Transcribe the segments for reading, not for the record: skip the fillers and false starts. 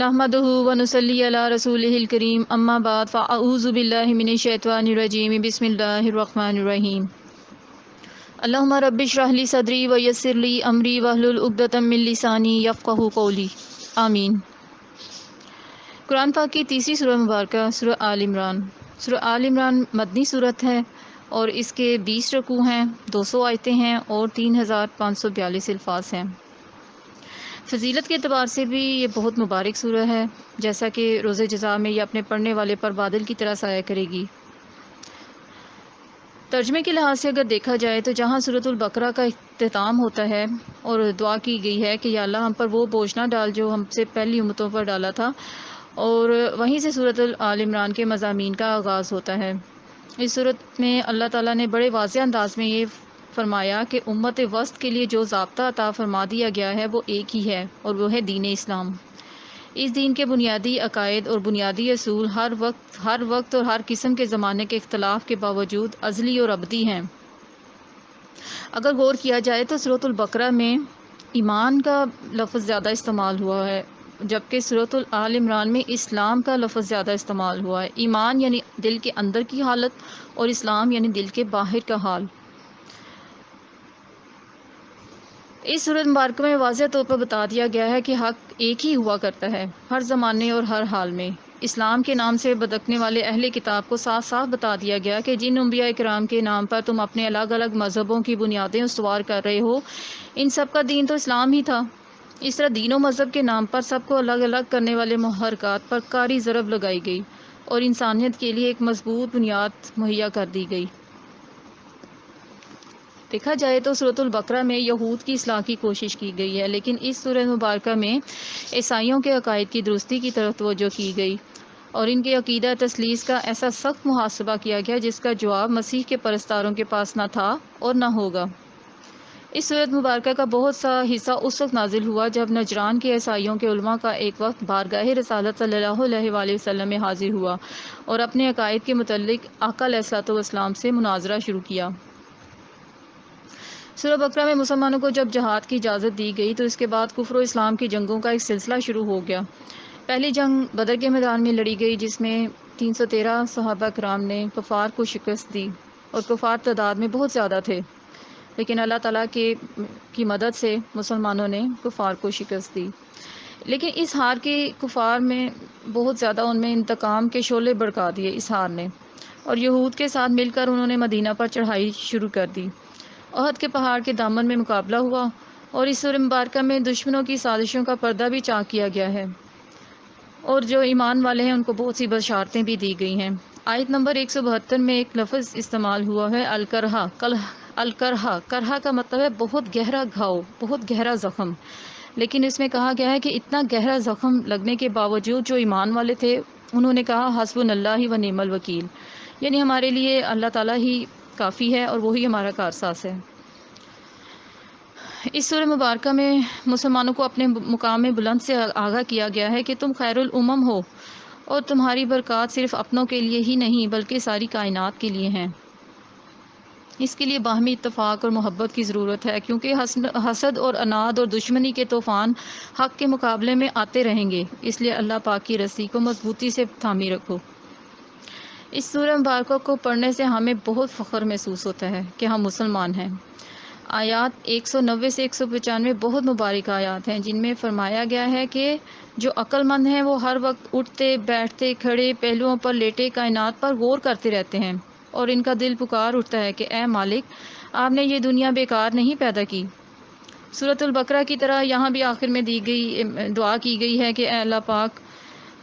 نحمدہ ونصلی علی رسولہ الکریم اما بعد فاعوذ باللہ من الشیطان الرجیم بسم اللہ الرحمن الرحیم اللہم رب اشرح لی صدری ویسر لی امری واحلل عقدۃ من لسانی یفقہوا قولی آمین۔ قرآن پاک کی تیسری سورہ مبارکہ سورہ آل عمران۔ سورہ آل عمران مدنی سورت ہے اور اس کے 20 رکوع ہیں، 200 آیتیں ہیں اور 3542 الفاظ ہیں۔ فضیلت کے اعتبار سے بھی یہ بہت مبارک سورہ ہے، جیسا کہ روز جزا میں یہ اپنے پڑھنے والے پر بادل کی طرح سایہ کرے گی۔ ترجمے کے لحاظ سے اگر دیکھا جائے تو جہاں سورۃ البقرہ کا اختتام ہوتا ہے اور دعا کی گئی ہے کہ یا اللہ ہم پر وہ بوجھ نہ ڈال جو ہم سے پہلی امتوں پر ڈالا تھا، اور وہیں سے سورۃ آل عمران کے مضامین کا آغاز ہوتا ہے۔ اس سورت میں اللہ تعالیٰ نے بڑے واضح انداز میں یہ فرمایا کہ امت وسط کے لیے جو ضابطہ عطا فرما دیا گیا ہے وہ ایک ہی ہے، اور وہ ہے دین اسلام۔ اس دین کے بنیادی عقائد اور بنیادی اصول ہر وقت اور ہر قسم کے زمانے کے اختلاف کے باوجود ازلی اور ابدی ہیں۔ اگر غور کیا جائے تو سورۃ البقرہ میں ایمان کا لفظ زیادہ استعمال ہوا ہے، جبکہ سورۃ آل عمران میں اسلام کا لفظ زیادہ استعمال ہوا ہے۔ ایمان یعنی دل کے اندر کی حالت اور اسلام یعنی دل کے باہر کا حال۔ اس سورۃ مبارکہ میں واضح طور پر بتا دیا گیا ہے کہ حق ایک ہی ہوا کرتا ہے ہر زمانے اور ہر حال میں۔ اسلام کے نام سے بدکنے والے اہل کتاب کو صاف صاف بتا دیا گیا کہ جن انبیاء کرام کے نام پر تم اپنے الگ الگ مذہبوں کی بنیادیں استوار کر رہے ہو، ان سب کا دین تو اسلام ہی تھا۔ اس طرح دین و مذہب کے نام پر سب کو الگ الگ کرنے والے محرکات پر کاری ضرب لگائی گئی اور انسانیت کے لیے ایک مضبوط بنیاد مہیا کر دی گئی۔ دیکھا جائے تو سورۃ البقرہ میں یہود کی اصلاح کی کوشش کی گئی ہے، لیکن اس سورہ مبارکہ میں عیسائیوں کے عقائد کی درستی کی طرف توجہ کی گئی اور ان کے عقیدہ تثلیث کا ایسا سخت محاسبہ کیا گیا جس کا جواب مسیح کے پرستاروں کے پاس نہ تھا اور نہ ہوگا۔ اس سورۃ مبارکہ کا بہت سا حصہ اس وقت نازل ہوا جب نجران کے عیسائیوں کے علماء کا ایک وقت بارگاہ رسالت صلی اللہ علیہ وآلہ وسلم میں حاضر ہوا اور اپنے عقائد کے متعلق آقا علیہ الصلوۃ والسلام سے مناظرہ شروع کیا۔ سورہ بقرہ میں مسلمانوں کو جب جہاد کی اجازت دی گئی تو اس کے بعد کفر و اسلام کی جنگوں کا ایک سلسلہ شروع ہو گیا۔ پہلی جنگ بدر کے میدان میں لڑی گئی جس میں 313 صحابہ کرام نے کفار کو شکست دی، اور کفار تعداد میں بہت زیادہ تھے، لیکن اللہ تعالیٰ کی مدد سے مسلمانوں نے کفار کو شکست دی۔ لیکن اس ہار کے کفار میں بہت زیادہ ان میں انتقام کے شعلے بھڑکا دیے اس ہار نے، اور یہود کے ساتھ مل کر انہوں نے مدینہ پر چڑھائی شروع کر دی۔ احد کے پہاڑ کے دامن میں مقابلہ ہوا اور اس سورہ مبارکہ میں دشمنوں کی سازشوں کا پردہ بھی چاک کیا گیا ہے، اور جو ایمان والے ہیں ان کو بہت سی بشارتیں بھی دی گئی ہیں۔ آیت نمبر 172 میں ایک لفظ استعمال ہوا ہے الکرہا۔ کرہا کا مطلب ہے بہت گہرا گھاؤ، بہت گہرا زخم، لیکن اس میں کہا گیا ہے کہ اتنا گہرا زخم لگنے کے باوجود جو ایمان والے تھے انہوں نے کہا حسبنا اللہ و نعم الوکیل، یعنی ہمارے لیے اللہ تعالیٰ ہی کافی ہے اور وہی ہمارا کارساز ہے۔ اس سورہ مبارکہ میں مسلمانوں کو اپنے مقام بلند سے آگاہ کیا گیا ہے کہ تم خیر الامم ہو اور تمہاری برکات صرف اپنوں کے لیے ہی نہیں بلکہ ساری کائنات کے لیے ہیں۔ اس کے لیے باہمی اتفاق اور محبت کی ضرورت ہے، کیونکہ حسد اور اناد اور دشمنی کے طوفان حق کے مقابلے میں آتے رہیں گے، اس لیے اللہ پاک کی رسی کو مضبوطی سے تھامی رکھو۔ اس سورہ مبارکہ کو پڑھنے سے ہمیں بہت فخر محسوس ہوتا ہے کہ ہم مسلمان ہیں۔ آیات 190 سے 195 بہت مبارک آیات ہیں جن میں فرمایا گیا ہے کہ جو عقل مند ہیں وہ ہر وقت اٹھتے بیٹھتے کھڑے پہلوؤں پر لیٹے کائنات پر غور کرتے رہتے ہیں، اور ان کا دل پکار اٹھتا ہے کہ اے مالک، آپ نے یہ دنیا بیکار نہیں پیدا کی۔ سورۃ البقرہ کی طرح یہاں بھی آخر میں دعا کی گئی ہے کہ اے اللہ پاک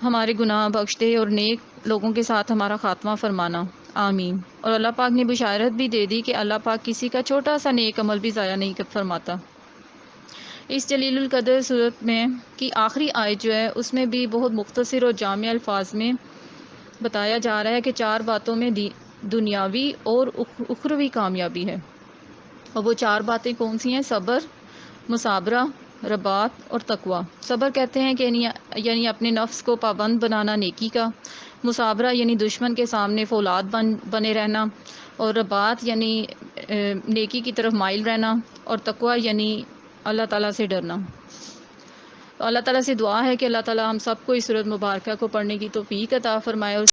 ہمارے گناہ بخش دے اور نیک لوگوں کے ساتھ ہمارا خاتمہ فرمانا، آمین۔ اور اللہ پاک نے بشارت بھی دے دی کہ اللہ پاک کسی کا چھوٹا سا نیک عمل بھی ضائع نہیں فرماتا۔ اس جلیل القدر سورت میں کی آخری آیت جو ہے اس میں بھی بہت مختصر اور جامع الفاظ میں بتایا جا رہا ہے کہ 4 باتوں میں دنیاوی اور اخروی کامیابی ہے، اور وہ 4 باتیں کون سی ہیں؟ صبر، مثابرہ، رباط اور تقوی۔ صبر کہتے ہیں کہ یعنی اپنے نفس کو پابند بنانا نیکی کا، مثابرہ یعنی دشمن کے سامنے فولاد بنے رہنا، اور رباط یعنی نیکی کی طرف مائل رہنا، اور تقوی یعنی اللہ تعالیٰ سے ڈرنا۔ تو اللہ تعالیٰ سے دعا ہے کہ اللہ تعالیٰ ہم سب کو اس سورۃ مبارکہ کو پڑھنے کی توفیق عطا فرمائے اور